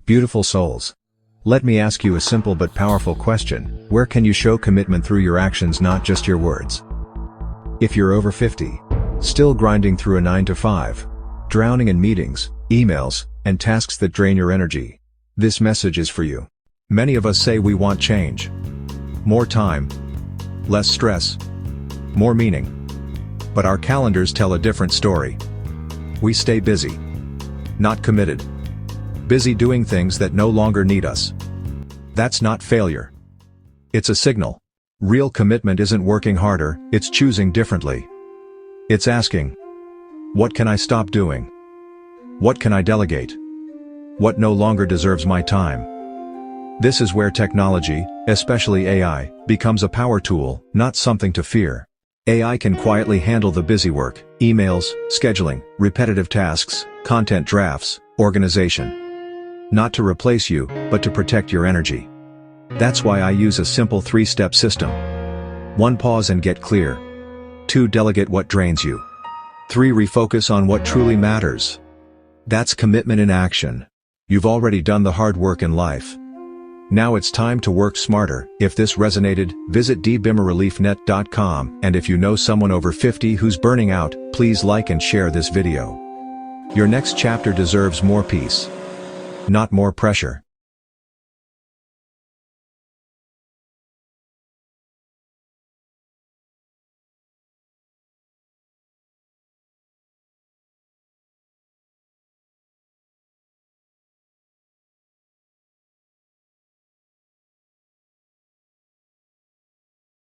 Beautiful souls. Let me ask you a simple but powerful question. Where can you show commitment through your actions, not just your words? If you're over 50, still grinding through a 9 to 5, drowning in meetings, emails, and tasks that drain your energy, this message is for you. Many of us say we want change. More time, less stress, more meaning. But our calendars tell a different story. We stay busy, not committed. Busy doing things that no longer need us. That's not failure. It's a signal. Real commitment isn't working harder, it's choosing differently. It's asking, what can I stop doing? What can I delegate? What no longer deserves my time? This is where technology, especially AI, becomes a power tool, not something to fear. AI can quietly handle the busy work, emails, scheduling, repetitive tasks, content drafts, organization. Not to replace you, but to protect your energy. That's why I use a simple 3-step system. 1. Pause and get clear. 2. Delegate what drains you. 3. Refocus on what truly matters. That's commitment in action. You've already done the hard work in life. Now it's time to work smarter. If this resonated, visit Reliefnett.com, and if you know someone over 50 who's burning out, please like and share this video. Your next chapter deserves more peace, not more pressure.